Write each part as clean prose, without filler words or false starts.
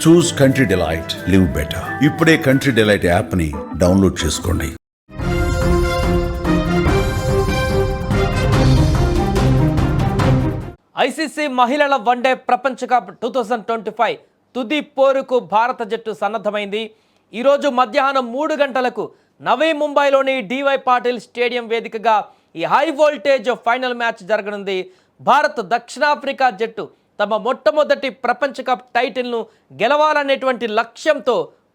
చూస్ country delight, live better. ఇప్పుడే country delight app ని download చేసుకోండి. ఐసీసీ మహిళల వన్డే ప్రపంచ కప్ 2025 తుది పోరుకు భారత జట్టు సన్నద్ధమైంది. ఈరోజు మధ్యాహ్నం 3 గంటలకు నవీ ముంబైలోని డివై పాటిల్ స్టేడియం వేదికగా ఈ హై వోల్టేజ్ ఫైనల్ మ్యాచ్ జరగనుంది. భారత్ దక్షిణాఫ్రికా జట్టు తమ మొట్టమొదటి ప్రపంచ కప్ టైటిల్ను గెలవాలనేటువంటి లక్ష్యంతో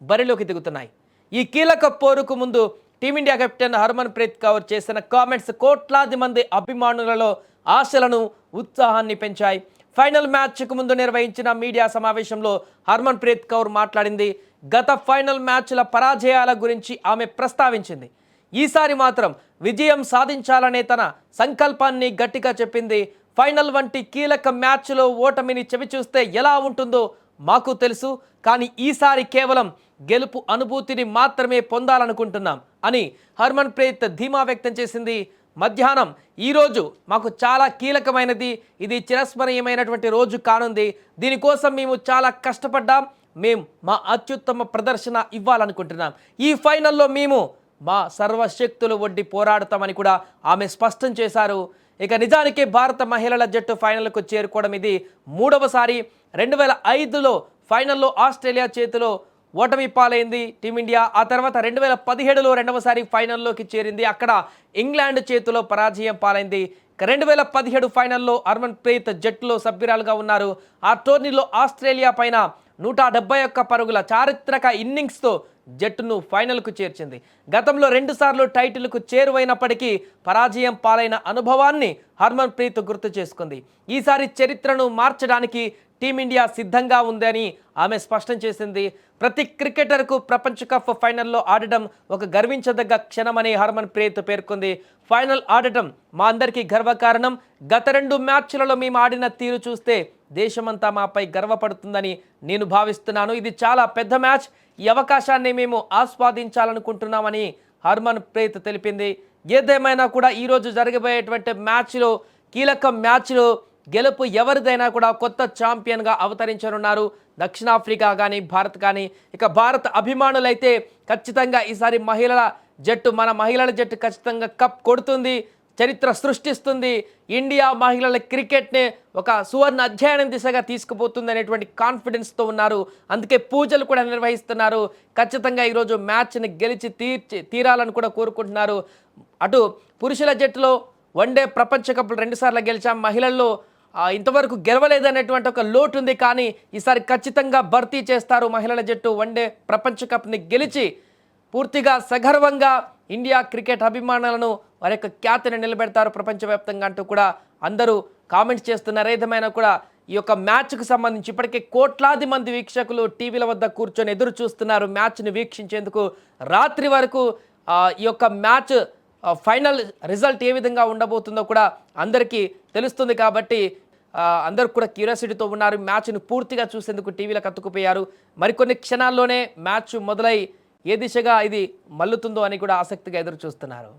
బరిలోకి దిగుతున్నాయి. ఈ కీలక పోరుకు ముందు టీమిండియా కెప్టెన్ హర్మన్ ప్రీత్ కౌర్ చేసిన కామెంట్స్ కోట్లాది మంది అభిమానులలో ఆశలను, ఉత్సాహాన్ని పెంచాయి. ఫైనల్ మ్యాచ్కు ముందు నిర్వహించిన మీడియా సమావేశంలో హర్మన్ ప్రీత్ కౌర్ మాట్లాడింది. గత ఫైనల్ మ్యాచ్ల పరాజయాల గురించి ఆమె ప్రస్తావించింది. ఈసారి మాత్రం విజయం సాధించాలనే తన సంకల్పాన్ని గట్టిగా చెప్పింది. ఫైనల్ వంటి కీలక మ్యాచ్లో ఓటమిని చవిచూస్తే ఎలా ఉంటుందో మాకు తెలుసు, కానీ ఈసారి కేవలం గెలుపు అనుభూతిని మాత్రమే పొందాలనుకుంటున్నాం అని హర్మన్ ప్రీత్ ధీమా వ్యక్తం చేసింది. మధ్యాహ్నం ఈరోజు మాకు చాలా కీలకమైనది, ఇది చిరస్మరణీయమైనటువంటి రోజు కానుంది. దీనికోసం మేము చాలా కష్టపడ్డాం, మేము మా అత్యుత్తమ ప్రదర్శన ఇవ్వాలనుకుంటున్నాం. ఈ ఫైనల్లో మేము మా సర్వశక్తులు ఒడ్డి పోరాడతామని కూడా ఆమె స్పష్టం చేశారు. ఇక నిజానికి భారత మహిళల జట్టు ఫైనల్కు చేరుకోవడం ఇది మూడవసారి. 2005లో ఫైనల్లో ఆస్ట్రేలియా చేతిలో ఓటమి పాలైంది టీమిండియా. ఆ తర్వాత 2017లో రెండవసారి ఫైనల్లోకి చేరింది, అక్కడ ఇంగ్లాండ్ చేతిలో పరాజయం పాలైంది. 2017 ఫైనల్లో హర్మన్ ప్రీత్ జట్టులో సభ్యురాలుగా ఉన్నారు. ఆ టోర్నీలో ఆస్ట్రేలియా పైన 171 పరుగుల చారిత్రక ఇన్నింగ్స్తో జట్టును ఫైనల్కు చేర్చింది. గతంలో 2 సార్లు టైటిల్కు చేరువైనప్పటికీ పరాజయం పాలైన అనుభవాన్ని హర్మన్ ప్రీత్ గుర్తు చేసుకుంది. ఈసారి చరిత్రను మార్చడానికి టీమిండియా సిద్ధంగా ఉందని ఆమె స్పష్టం చేసింది. ప్రతి క్రికెటర్కు ప్రపంచ కప్ ఫైనల్లో ఆడటం ఒక గర్వించదగ్గ క్షణమని హర్మన్ ప్రీత్ పేర్కొంది. ఫైనల్ ఆడటం మా అందరికీ గర్వకారణం. గత 2 మ్యాచ్లలో మేము ఆడిన తీరు చూస్తే దేశమంతా మాపై గర్వపడుతుందని నేను భావిస్తున్నాను. ఇది చాలా పెద్ద మ్యాచ్, ఈ అవకాశాన్ని మేము ఆస్వాదించాలనుకుంటున్నామని హర్మన్ ప్రీత్ తెలిపింది. ఏదేమైనా కూడా ఈరోజు జరగబోయేటువంటి మ్యాచ్లో, కీలక మ్యాచ్లో గెలుపు ఎవరిదైనా కూడా కొత్త ఛాంపియన్గా అవతరించనున్నారు దక్షిణాఫ్రికా కానీ భారత్ కానీ. ఇక భారత్ అభిమానులైతే ఖచ్చితంగా ఈసారి మన మహిళల జట్టు ఖచ్చితంగా కప్ కొడుతుంది, చరిత్ర సృష్టిస్తుంది, ఇండియా మహిళల క్రికెట్ని ఒక సువర్ణ అధ్యయనం దిశగా తీసుకుపోతుంది అనేటువంటి కాన్ఫిడెన్స్తో ఉన్నారు. అందుకే పూజలు కూడా నిర్వహిస్తున్నారు. ఖచ్చితంగా ఈరోజు మ్యాచ్ని గెలిచి తీరాలని కూడా కోరుకుంటున్నారు. అటు పురుషుల జట్టులో వన్డే ప్రపంచ కప్లు 2 సార్లు గెలిచాం, మహిళల్లో ఇంతవరకు గెలవలేదనేటువంటి ఒక లోటు ఉంది, కానీ ఈసారి ఖచ్చితంగా భర్తీ చేస్తారు మహిళల జట్టు. వన్డే ప్రపంచ కప్ని గెలిచి పూర్తిగా సగర్వంగా ఇండియా క్రికెట్ అభిమానులను వారి యొక్క ఖ్యాతిని నిలబెడతారు ప్రపంచవ్యాప్తంగా అంటూ కూడా అందరూ కామెంట్స్ చేస్తున్నారు. ఏదేమైనా కూడా ఈ యొక్క మ్యాచ్కు సంబంధించి ఇప్పటికే కోట్లాది మంది వీక్షకులు టీవీల వద్ద కూర్చొని ఎదురు చూస్తున్నారు మ్యాచ్ని వీక్షించేందుకు. రాత్రి వరకు ఈ యొక్క మ్యాచ్ ఫైనల్ రిజల్ట్ ఏ విధంగా ఉండబోతుందో కూడా అందరికీ తెలుస్తుంది. కాబట్టి అందరూ కూడా క్యూరియాసిటీతో ఉన్నారు. మ్యాచ్ను పూర్తిగా చూసేందుకు టీవీలకు అతుక్కుపోయారు. మరికొన్ని క్షణాల్లోనే మ్యాచ్ మొదలై ఏ దిశగా ఇది మల్లుతుందో అని కూడా ఆసక్తిగా ఎదురు చూస్తున్నారు.